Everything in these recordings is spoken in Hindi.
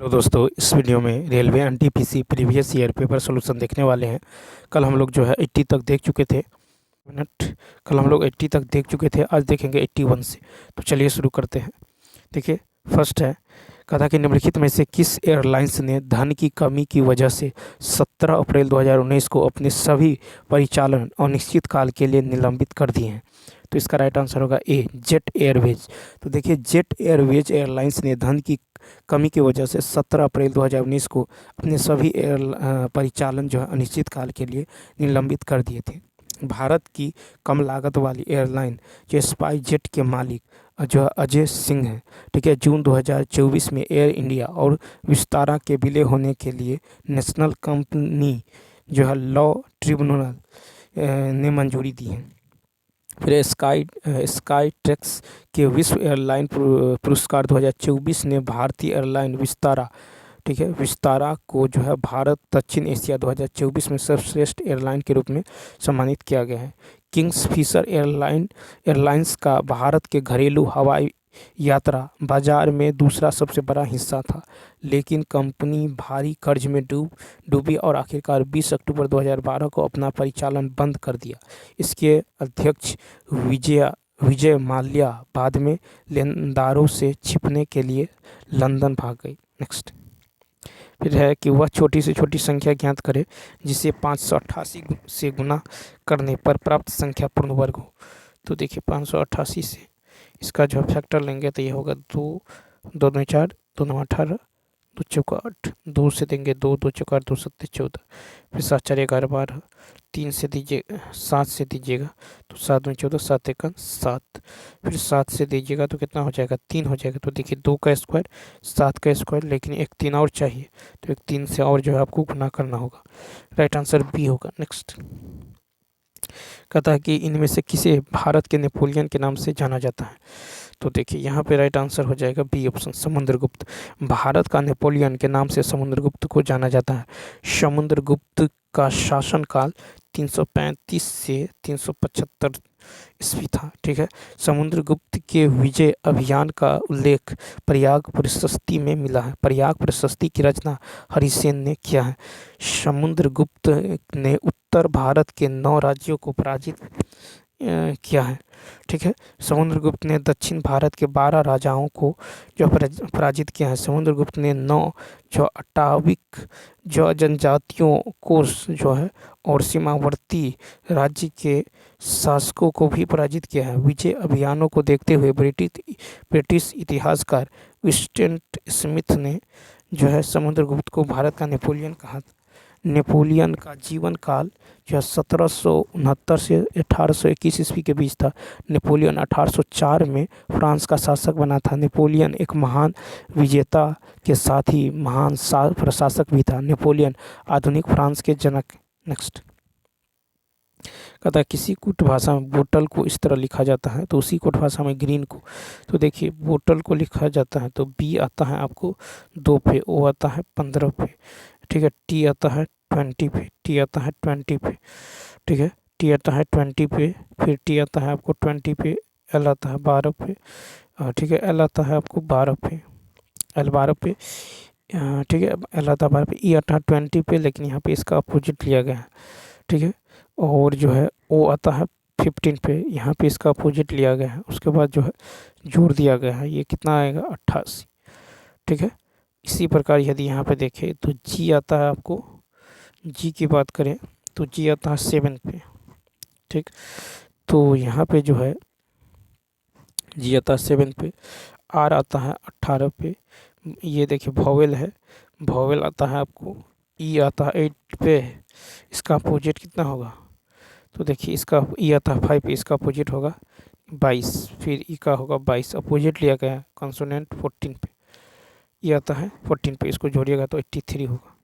हेलो दोस्तों, इस वीडियो में railway NTPC previous year paper solution देखने वाले हैं। कल हम लोग जो है 80 तक देख चुके थे। मिनट। कल हम लोग 80 तक देख चुके थे, आज देखेंगे 81 से। तो चलिए शुरू करते हैं। देखिए, फर्स्ट है, कहा कि निम्नलिखित में से किस एयरलाइंस ने धन की कमी की वजह से 17 अप्रैल 2019 को अपने सभी परिचालन अनिश्चितकाल के लिए निलंबित कर दिए हैं। तो इसका राइट आंसर होगा ए, जेट एयरवेज। तो देखिए, जेट एयरवेज एयरलाइंस ने धन की कमी की वजह से 17 अप्रैल 2019 को अपने सभी परिचालन जो है अनिश्चितकाल के लिए निलंबित कर दिए थे। भारत की कम लागत वाली एयरलाइन जो स्पाइस जेट के मालिक जो है अजय सिंह हैं। ठीक है, जून 2024 में एयर इंडिया और विस्तारा के विलय होने के लिए नेशनल कंपनी जो है लॉ ट्रिब्यूनल ने मंजूरी दी है। फिर स्काई ट्रैक्स के विश्व एयरलाइन पुरस्कार 2024 ने भारतीय एयरलाइन विस्तारा, ठीक है, विस्तारा को जो है भारत दक्षिण एशिया 2024 में सर्वश्रेष्ठ एयरलाइन के रूप में सम्मानित किया गया है। किंग्स फिशर एयरलाइंस का भारत के घरेलू हवाई यात्रा बाजार में दूसरा सबसे बड़ा हिस्सा था, लेकिन कंपनी भारी कर्ज में डूबी और आखिरकार 20 अक्टूबर 2012 को अपना परिचालन बंद कर दिया। इसके अध्यक्ष विजय माल्या बाद में लेनदारों से छिपने के लिए लंदन भाग गई। नेक्स्ट। फिर है कि वह छोटी से छोटी संख्या ज्ञात करे जिसे 588 से गुना करने पर प्राप्त संख्या पूर्ण वर्ग हो। तो देखिए, 588 से इसका जो फैक्टर लेंगे तो ये होगा 2, 2 दूनी 4, 2 9 18, 2 चौका 8, 2 से देंगे 2, 2 चौका 2 7 14, फिर 7 4 11 12, 3 से दीजिए 7 से दीजिएगा तो 7 दूनी 14, 7 1 7, फिर 7 से दीजिएगा तो कितना हो जाएगा, 3 हो जाएगा। तो देखिए, 2 का स्क्वायर 7 का स्क्वायर, लेकिन एक 3 और चाहिए, तो एक 3 से और जो है आपको गुना करना होगा। राइट आंसर बी होगा। नेक्स्ट। कहता है कि इनमें से किसे भारत के नेपोलियन के नाम से जाना जाता है। तो देखिए, यहाँ पे राइट आंसर हो जाएगा बी ऑप्शन, समुद्रगुप्त। भारत का नेपोलियन के नाम से समुद्रगुप्त को जाना जाता है। समुद्रगुप्त का शासनकाल 335 से 375 ईस्वी था। ठीक है, समुद्रगुप्त के विजय अभियान का उल्लेख प्रयाग प्रशस्ति में मिला है। प्रयाग प्रशस्ति की रचना हरिसेन ने किया है। समुद्रगुप्त ने उत्तर भारत के 9 राज्यों को पराजित किया है। ठीक है, समुद्रगुप्त ने दक्षिण भारत के 12 राजाओं को जो पराजित किया है। समुद्रगुप्त ने 9 जो अटाविक जो जनजातियों को जो है और सीमावर्ती राज्य के शासकों को भी पराजित किया है। विजय अभियानों को देखते हुए ब्रिटिश इतिहासकार विंस्टेंट स्मिथ ने जो है समुद्रगुप्त को भारत का नेपोलियन कहा। नेपोलियन का जीवन काल जो है 1769 से 1821 ईस्वी के बीच था। नेपोलियन 1804 में फ्रांस का शासक बना था। नेपोलियन एक महान विजेता के साथ ही महान प्रशासक भी था। नेपोलियन आधुनिक फ्रांस के जनक। नेक्स्ट। कहता है किसी कुट भाषा में बोतल को इस तरह लिखा जाता है, तो उसी कुट भाषा में ग्रीन को। तो देखिए, बोतल को लिखा जाता है तो बी आता है आपको 2 पे, ओ आता है 15 पे। ठीक है, टी आता है 20 पे, टी आता है 20 पे। ठीक है, टी आता है 20 पे, फिर टी आता है आपको 20 पे, एल आता है 12 पे। ठीक है, एल आता है आपको 12 पे, एल 12 पे। ठीक है, एल आता है 12 पे, ई आता है 20 पे, लेकिन यहाँ पे इसका अपोजिट लिया गया है। ठीक है, और जो है ओ आता है 15 पे, यहाँ पे इसका अपोजिट लिया गया है। उसके बाद जो है जोड़ दिया गया है, ये कितना आएगा 88। ठीक है, इसी प्रकार यदि यहाँ पे देखें तो जी आता है आपको, जी की बात करें तो जी आता है 7 पे। ठीक, तो यहाँ पे जो है जी आता है 7 पे, आर आता है 18 पे। ये देखिए वॉवेल है, वॉवेल आता है आपको, ई आता है 8 पे, इसका अपोजिट कितना होगा, तो देखिए इसका ई आता है 5 पे, इसका अपोजिट होगा 22, फिर ई का होगा 22, अपोजिट लिया गया है कॉन्सोनेंट 14 पे, ये आता है 14 पे, इसको जोड़िएगा तो 83 होगा।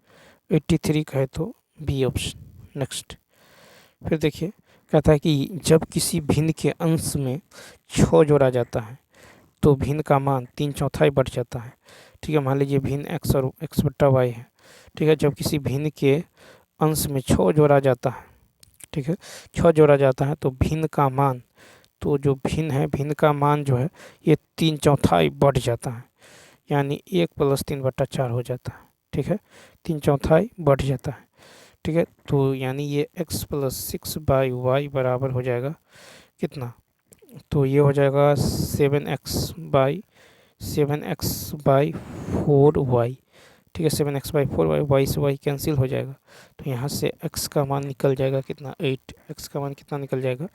83 का है तो बी ऑप्शन। नेक्स्ट। फिर देखिए, कहता है कि जब किसी भिन्न के अंश में 6 जोड़ा जाता है तो भिन्न का मान 3/4 बढ़ जाता है। ठीक है, मान लीजिए भिन्न एक्स और एक्स बट्टा वाई है। ठीक है, जब किसी भिन्न के अंश में 6 जोड़ा जाता है, ठीक है, 6 जोड़ा जाता है तो भिन्न का मान, तो जो भिन्न है भिन्न का मान जो है ये 3/4 बढ़ जाता है। यानी 1+3/4 हो जाता है। ठीक है, 3/4 बढ़ जाता है। ठीक है, तो यानी ये x+6/y बराबर हो जाएगा कितना, तो ये हो जाएगा 7x/4y। ठीक है, 7x/4y, y से y कैंसिल हो जाएगा, तो यहाँ से x का मान निकल जाएगा कितना, 8। x का मान कितना निकल जाएगा,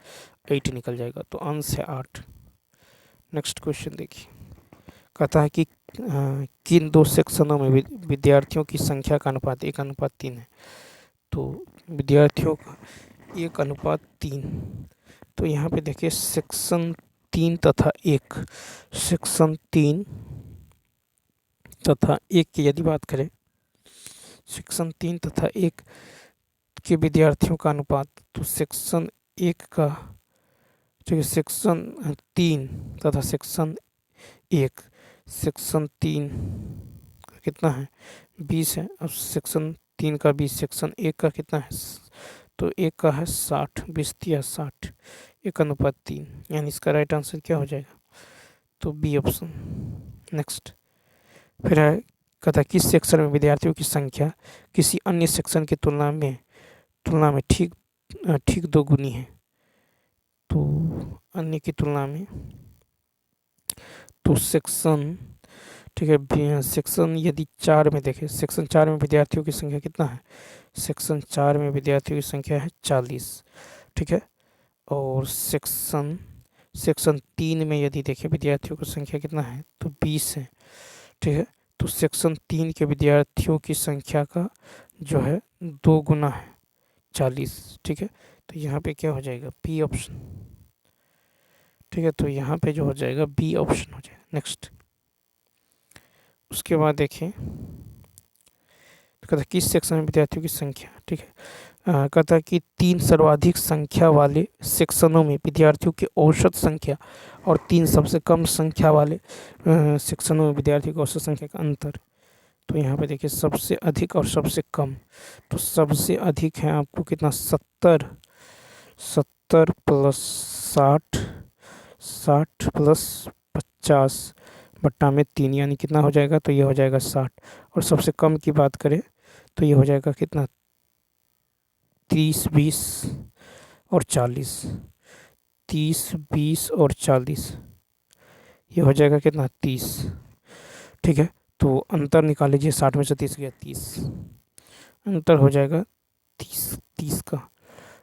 8 निकल जाएगा, तो आंसर है 8। नेक्स्ट क्वेश्चन देखिए, कहता है कि किन दो सेक्शनों में विद्यार्थियों की संख्या का अनुपात 1:3 है। तो विद्यार्थियों का 1:3, तो यहाँ पे देखिए सेक्शन 3 तथा 1, सेक्शन 3 तथा 1 की यदि बात करें, सेक्शन 3 तथा 1 के विद्यार्थियों का अनुपात, तो सेक्शन 1 का, ठीक है, सेक्शन 3 तथा सेक्शन 1, सेक्शन 3 का कितना है 20 है, और सेक्शन 3 का 20, सेक्शन 1 का कितना है, तो 1 का है 60, 20×60, 1:3, यानी इसका राइट आंसर क्या हो जाएगा, तो बी ऑप्शन। नेक्स्ट फिर है, कहता किस सेक्शन में विद्यार्थियों की संख्या किसी अन्य सेक्शन की तुलना में ठीक 2 गुनी है। तो अन्य की तुलना में, तो सेक्शन, ठीक है, सेक्शन यदि 4 में देखें, सेक्शन 4 में विद्यार्थियों की संख्या कितना है, सेक्शन 4 में विद्यार्थियों की संख्या है 40। ठीक है, और सेक्शन 3 में यदि देखें विद्यार्थियों की संख्या कितना है, तो 20 है। ठीक है, तो सेक्शन 3 के विद्यार्थियों की संख्या का जो है 2 गुना है, 40। ठीक है, तो यहाँ पे क्या हो जाएगा, बी ऑप्शन। ठीक है, तो यहाँ पे जो हो जाएगा बी ऑप्शन हो जाएगा। नेक्स्ट उसके बाद देखें, तो कहता है किस सेक्शन में विद्यार्थियों की संख्या, ठीक है, कहता है कि 3 सर्वाधिक संख्या वाले सेक्शनों में विद्यार्थियों की औसत संख्या और 3 सबसे कम संख्या वाले सेक्शनों में विद्यार्थियों की औसत संख्या का अंतर। तो यहाँ पे देखिए सबसे अधिक और सबसे कम, तो सबसे अधिक है आपको कितना, 70 + 60, 60 + 50/3, यानी कितना हो जाएगा, तो ये हो जाएगा 60। और सबसे कम की बात करें तो ये हो जाएगा कितना, 30, 20 और 40, 30, 20 और 40, ये हो जाएगा कितना, 30। ठीक है, तो अंतर निकाल लीजिए, 60 में से 30 गया 30, अंतर हो जाएगा 30 का।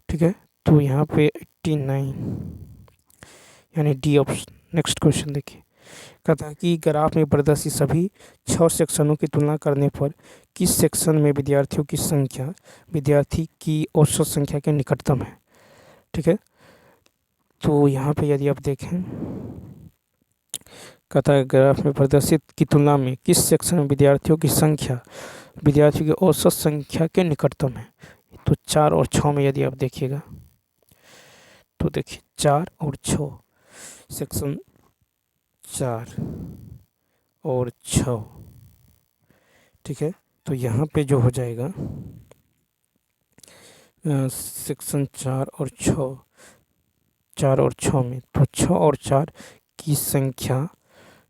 ठीक है, तो यहाँ पे 89, यानी डी ऑप्शन। नेक्स्ट क्वेश्चन देखिए, कहता है कि ग्राफ में प्रदर्शित सभी 6 सेक्शनों की तुलना करने पर किस सेक्शन में विद्यार्थियों की संख्या विद्यार्थी की औसत संख्या के निकटतम है। ठीक है, तो यहाँ पे यदि आप देखें, कहता है ग्राफ में प्रदर्शित की तुलना में किस सेक्शन में विद्यार्थियों की संख्या विद्यार्थियों की औसत संख्या के निकटतम है। तो 4 और 6 में यदि आप देखिएगा, तो देखिए 4 और 6, सेक्शन 4 और 6। ठीक है, तो यहाँ पे जो हो जाएगा सेक्शन 4 और 6, 4 और 6 में, तो 6 और 4 की संख्या,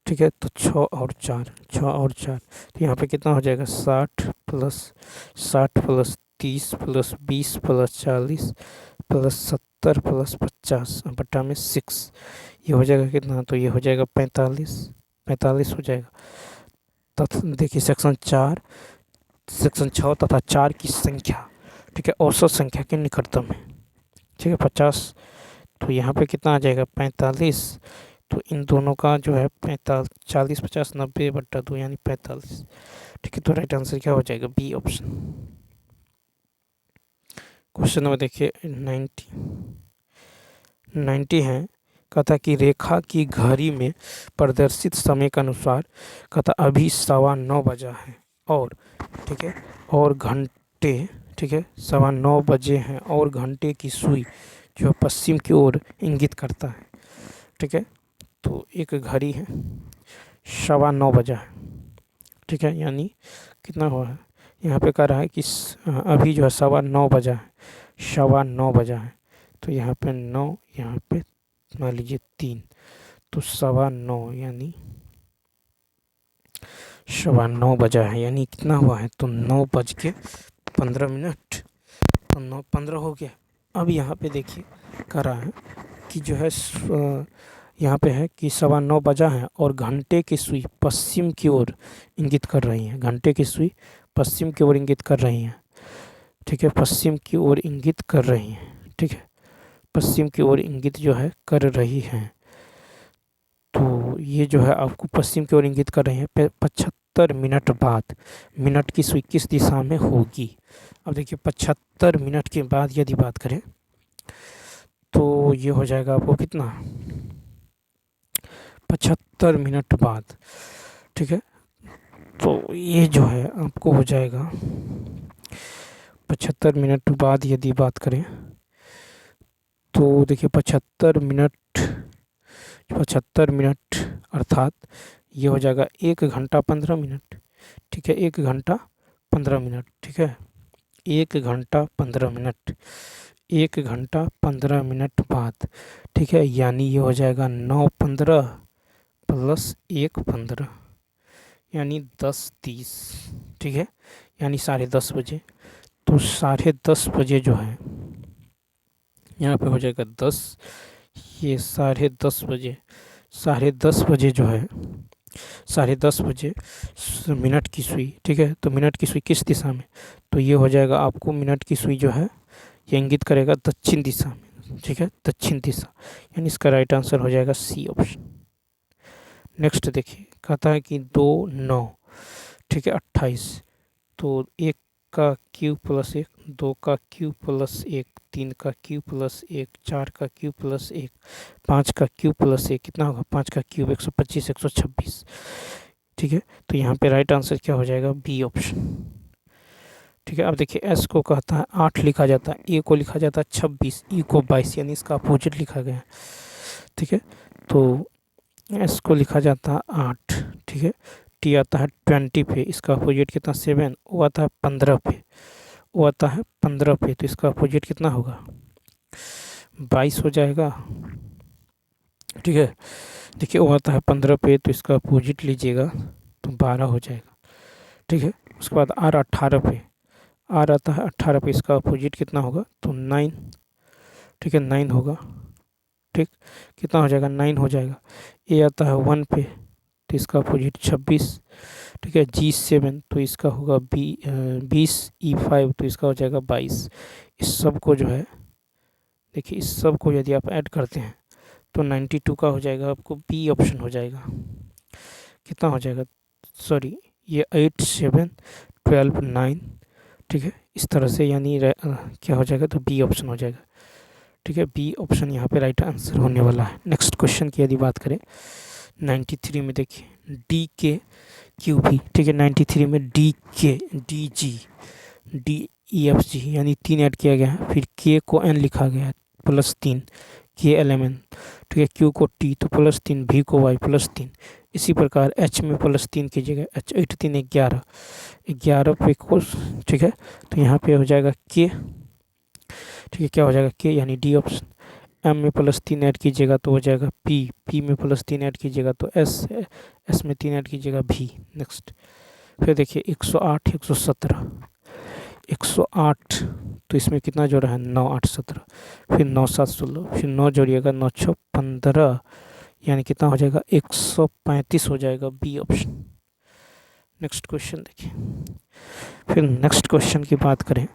ठीक है, तो 6 और 4, 6 और 4, तो यहाँ पे कितना हो जाएगा, 60 + 30 + 20 + 40 + 70 + 50/6, ये हो जाएगा कितना, तो ये हो जाएगा 45 हो जाएगा। तथा देखिए सेक्शन 6 तथा 4 की संख्या, ठीक है, औसत संख्या के निकटतम है। ठीक है, 50, तो यहाँ पे कितना आ जाएगा, 45। तो इन दोनों का जो है 40, 50, 90/2, यानी 45। ठीक है, तो राइट आंसर क्या हो जाएगा, बी ऑप्शन। क्वेश्चन नंबर देखिए 90 है, कहता कि रेखा की घड़ी में प्रदर्शित समय के अनुसार, कहता अभी 9:15 बजा है, और ठीक है, और घंटे, ठीक है, 9:15 बजे हैं, और घंटे की सुई जो पश्चिम की ओर इंगित करता है। ठीक है, तो एक घड़ी है, 9:15 बजा है। ठीक है, यानी कितना हुआ है, यहाँ पे कह रहा है कि अभी जो है 9:15 बजा है, 9:15 बजा है, तो यहाँ पे 9, यहाँ पे मान लीजिए 3, तो 9:15, यानी 9:15 बजा है, यानी कितना हुआ है तो 9:15, तो 9:15 हो गया। अब यहाँ पे देखिए कह रहा है कि जो है यहाँ पे है कि 9:15 बजा है और घंटे की सुई पश्चिम की ओर इंगित कर रही है। घंटे की सुई पश्चिम की ओर इंगित कर रही है, ठीक है, पश्चिम की ओर इंगित कर रही है, ठीक है, पश्चिम की ओर इंगित जो है कर रही हैं। तो ये जो है आपको पश्चिम की ओर इंगित कर रही हैं। 75 मिनट बाद मिनट की सुई किस दिशा में होगी। अब देखिए 75 मिनट के बाद यदि बात करें तो ये हो जाएगा आपको कितना, 75 मिनट बाद, ठीक है। तो ये जो है आपको हो जाएगा 75 मिनट बाद यदि बात करें तो देखिए 75 मिनट अर्थात ये हो जाएगा 1 घंटा 15 मिनट, ठीक है, 1 घंटा 15 मिनट, ठीक है, 1 घंटा 15 मिनट, 1 घंटा 15 मिनट बाद, ठीक है, यानी ये हो जाएगा 9:15 प्लस 1:15 यानी 10:30, ठीक है, यानी 10:30 बजे। तो 10:30 बजे जो है यहाँ पे हो जाएगा 10, ये 10:30 बजे, 10:30 बजे जो है 10:30 बजे मिनट की सुई, ठीक है, तो मिनट की सुई किस दिशा में, तो ये हो जाएगा आपको मिनट की सुई जो है ये इंगित करेगा दक्षिण दिशा में, ठीक है, दक्षिण दिशा, यानी इसका राइट आंसर हो जाएगा सी ऑप्शन। नेक्स्ट देखिए कहता है कि 2×9, ठीक है, 28, तो 1 का क्यूब प्लस 1, 2 का क्यूब प्लस 1, 3 का क्यूब प्लस 1, 4 का क्यूब प्लस 1, 5 का क्यूब प्लस 1, कितना होगा 5 का क्यूब 125, 126, ठीक है। तो यहाँ पे राइट आंसर क्या हो जाएगा, बी ऑप्शन, ठीक है। अब देखिए एस को कहता है 8 लिखा जाता है, ए को लिखा जाता है 26, ई को 22, यानी इसका अपोजिट लिखा गया है, ठीक है। तो एस को लिखा जाता है 8, ठीक है, टी आता है 20 पे, इसका अपोजिट कितना 7, ओ आता है 15 पे, ओ आता है 15 पे, तो इसका अपोजिट कितना होगा 22 हो जाएगा, ठीक है। देखिए ओ आता है 15 पे, तो इसका अपोजिट लीजिएगा तो 12 हो जाएगा, ठीक है। उसके बाद आर 18 पे, आर आता है 18 पे, इसका अपोजिट कितना होगा तो 9, ठीक है, 9 होगा, ठीक, कितना हो जाएगा 9 हो जाएगा। ए आता है 1 पे, तो इसका अपोजिट 26, ठीक है, G7 तो इसका होगा 20, E5 तो इसका हो जाएगा 22। इस सब को जो है देखिए इस सब को यदि आप ऐड करते हैं तो 92 का हो जाएगा, आपको बी ऑप्शन हो जाएगा, कितना हो जाएगा, सॉरी ये 8, 7, 12, 9, ठीक है, इस तरह से, यानी क्या हो जाएगा तो बी ऑप्शन हो जाएगा, ठीक है, बी ऑप्शन यहाँ पे राइट आंसर होने वाला है। नेक्स्ट क्वेश्चन की यदि बात करें 93 में देखिए डी के क्यू भी, ठीक है, 93 में डी के D G D E F G यानी 3 ऐड किया गया है, फिर के को एन लिखा गया है +3, के एल एम एन, ठीक है, क्यू को टी तो +3, भी को वाई +3, इसी प्रकार एच में +3 की जगह एच 8 3 11, 11 पे को, ठीक है, तो यहाँ पे हो जाएगा के, ठीक है, क्या हो जाएगा के यानी डी ऑप्शन। एम में +3 ऐड कीजिएगा तो हो जाएगा पी, पी में +3 ऐड कीजिएगा तो एस, एस में 3 ऐड कीजिएगा भी। नेक्स्ट फिर देखिए 108, 117, 108 तो इसमें कितना जोड़ा है 9, 8, 17, फिर 9, 7, 16, फिर 9 जोड़िएगा 9, 6, 15, यानी कितना हो जाएगा 135 हो जाएगा, बी ऑप्शन। नेक्स्ट क्वेश्चन देखिए, फिर नेक्स्ट क्वेश्चन की बात करें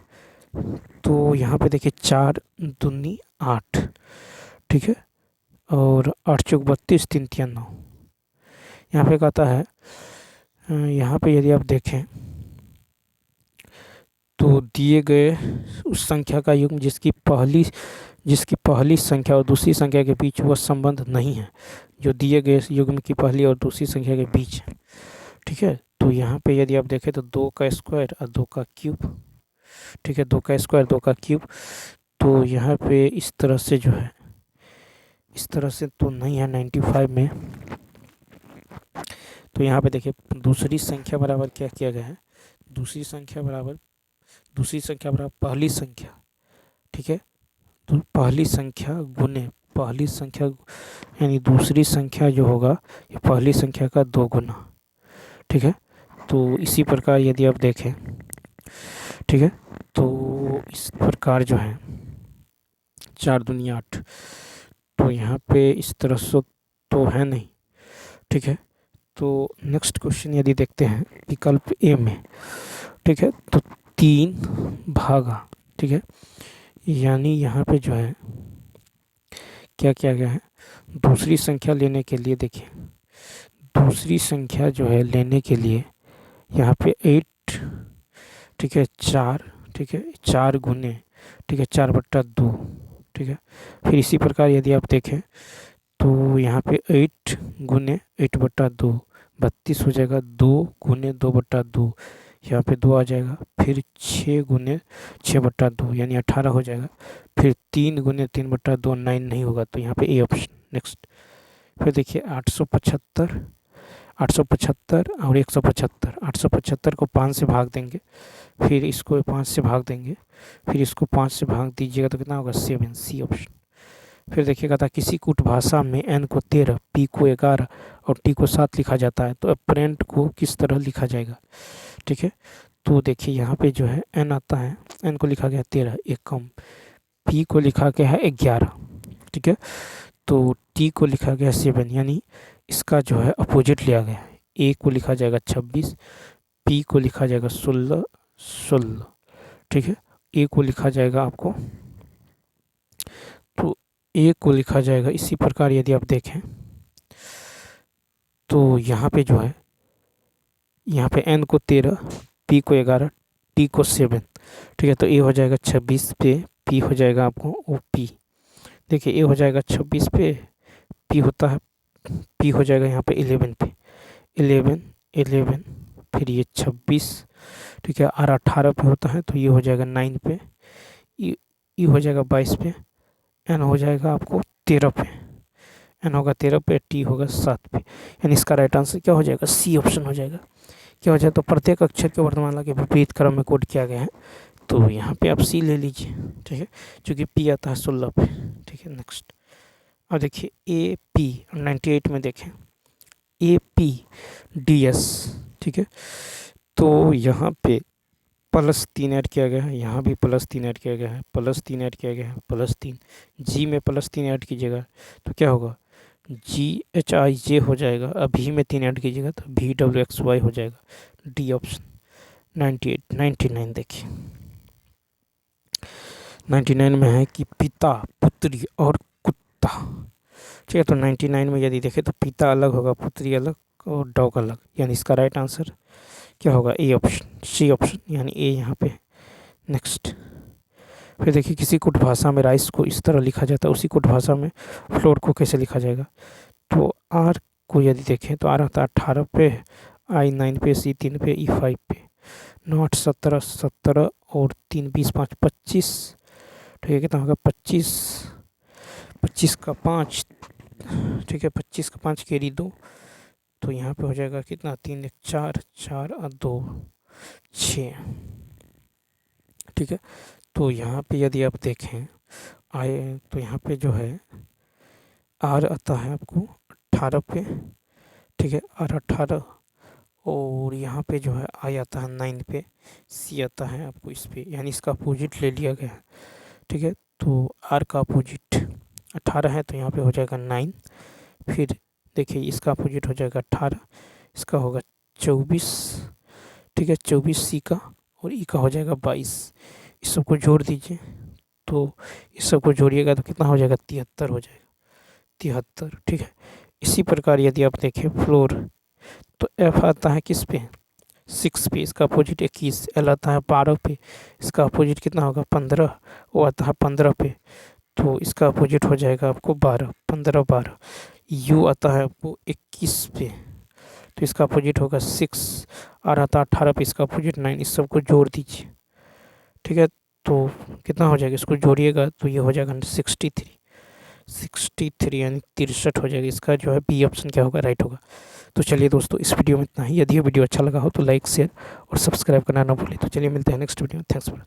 तो यहाँ पे देखिए 4 दूनी 8, ठीक है, और 8 चौक 32, 3 तिया 9। यहाँ पे कहता है यहाँ पे यदि आप देखें तो दिए गए उस संख्या का युग्म जिसकी पहली संख्या और दूसरी संख्या के बीच वह संबंध नहीं है जो दिए गए युग्म की पहली और दूसरी संख्या के बीच है, ठीक है। तो यहाँ पे यदि आप देखें तो 2 का स्क्वायर और 2 का क्यूब, ठीक है, 2 का स्क्वायर 2 का क्यूब, तो यहाँ पे इस तरह से जो है इस तरह से तो नहीं है 95 में। तो यहाँ पे देखिए दूसरी संख्या बराबर क्या किया गया है, दूसरी संख्या बराबर पहली संख्या, ठीक है, तो पहली संख्या गुने पहली संख्या, यानी दूसरी संख्या जो होगा ये पहली संख्या का 2 गुना, ठीक है, तो इसी प्रकार यदि आप देखें, ठीक है, तो इस प्रकार जो है 4 दूनी 8, तो यहाँ पे इस तरह से तो है नहीं, ठीक है। तो नेक्स्ट क्वेश्चन यदि देखते हैं विकल्प ए में, ठीक है, तो 3 भागा, ठीक है, यानी यहाँ पे जो है क्या किया गया है, दूसरी संख्या लेने के लिए देखिए, दूसरी संख्या जो है लेने के लिए यहाँ पे 8, ठीक है, 4, ठीक है, 4 गुने, ठीक है, 4/2, ठीक है। फिर इसी प्रकार यदि आप देखें तो यहाँ पे 8 गुने 8/2 32 हो जाएगा, 2 गुने 2/2 यहाँ पे 2 आ जाएगा, फिर 6 गुने 6/2 यानी 18 हो जाएगा, फिर 3 गुने 3/2 9 नहीं होगा, तो यहाँ पे ए ऑप्शन। नेक्स्ट फिर देखिए 875, 875 और 175, 875 को 5 से भाग देंगे, फिर इसको 5 से भाग देंगे, फिर इसको 5 से भाग दीजिएगा तो कितना होगा 7, सी ऑप्शन। फिर देखिएगा था किसी कूट भाषा में एन को 13, पी को 11 और टी को 7 लिखा जाता है, तो अप्रेंट को किस तरह लिखा जाएगा, ठीक है। तो देखिए यहाँ पे जो है एन आता है, एन को लिखा गया 13 एक कम, पी को लिखा गया है 11, ठीक है, तो टी को लिखा गया 7, यानी इसका जो है अपोजिट लिया गया है। ए को लिखा जाएगा 26, पी को लिखा जाएगा 16, ठीक है, ए को लिखा जाएगा आपको, तो ए को लिखा जाएगा इसी प्रकार यदि आप देखें तो यहाँ पे जो है, यहाँ पे एन को 13, पी को 11, टी को 7, ठीक है, तो ए हो जाएगा 26 पे, पी हो जाएगा आपको ओ पी, देखिए ए हो जाएगा 26 पे, पी होता है, पी हो जाएगा यहाँ पे 11 पे, 11, फिर ये 26, ठीक है, और 18 पे होता है, तो ये हो जाएगा 9 पे, ई हो जाएगा 22 पे, एन हो जाएगा आपको 13 पे, एन होगा 13 पे, टी होगा 7 पे, यानी इसका राइट आंसर क्या हो जाएगा, सी ऑप्शन हो जाएगा। क्या हो जाए, तो प्रत्येक अक्षर के वर्णमाला के विपरीत क्रम में कोड किया गया है, तो यहाँ पे आप सी ले लीजिए, ठीक है, क्योंकि पी आता है 16 पे, ठीक है। नेक्स्ट अब देखिए ए पी 98 में देखें ए पी डी एस, ठीक है, तो यहाँ पे +3 ऐड किया गया है, यहाँ भी +3 ऐड किया गया है, +3 ऐड किया गया है, +3, जी में +3 ऐड कीजिएगा तो क्या होगा, GHIJ हो जाएगा, अभी में 3 ऐड कीजिएगा तो VWXY हो जाएगा, डी ऑप्शन। 98, 99 देखिए 99 में है कि पिता, पुत्री और कुत्ता, ठीक है, तो 99 में यदि देखें तो पिता अलग होगा, पुत्री अलग और डॉग अलग, यानी इसका राइट आंसर क्या होगा, ए ऑप्शन, सी ऑप्शन, यानी ए यहाँ पे। नेक्स्ट फिर देखिए किसी कुट भाषा में राइस को इस तरह लिखा जाता है, उसी कुट भाषा में फ्लोर को कैसे लिखा जाएगा, तो आर को यदि देखें तो आर आता है 18 पे, आई 9 पे, सी 3 पे, ई 5 पे, 9 8 17, 17 और 3 20 5 25, ठीक है, कितना होगा 25, 25 का 5, ठीक है, 25 का 5 कैरी 2, तो यहाँ पे हो जाएगा कितना 3 1 4, 4 और 2 6, ठीक है। तो यहाँ पे यदि आप देखें आए तो यहाँ पे जो है आर आता है आपको 18 पे, ठीक है, आर 18, और यहाँ पे जो है आई आता है 9 पे, सी आता है आपको इस पे, यानी इसका अपोजिट ले लिया गया है, ठीक है। तो आर का अपोजिट 18 है, तो यहाँ पे हो जाएगा 9, फिर देखिए इसका अपोजिट हो जाएगा 18, इसका होगा 24, ठीक है, 24 सी का, और ई का हो जाएगा 22, इस सबको जोड़ दीजिए, तो इस सबको जोड़िएगा तो कितना हो जाएगा 73 हो जाएगा, 73, ठीक है। इसी प्रकार यदि आप देखें फ्लोर, तो एफ आता है किस पे 6 पे, इसका अपोजिट 21, एल आता है 12 पे, इसका अपोजिट कितना होगा 15, वो आता है 15 पे, तो इसका अपोजिट हो जाएगा आपको 12, 15 12, यू आता है आपको 21 पे, तो इसका अपोजिट होगा 6, आर आता है 18 पे, इसका अपोजिट 9, इस सबको जोड़ दीजिए, ठीक है, तो कितना हो जाएगा, इसको जोड़िएगा तो ये हो जाएगा 63 यानी 63 हो जाएगा, इसका जो है बी ऑप्शन क्या होगा, राइट होगा। तो चलिए दोस्तों इस वीडियो में इतना ही, यदि ये वीडियो अच्छा लगा हो तो लाइक शेयर और सब्सक्राइब करना ना भूलें। तो चलिए मिलते हैं नेक्स्ट वीडियो में, थैंक्स फॉर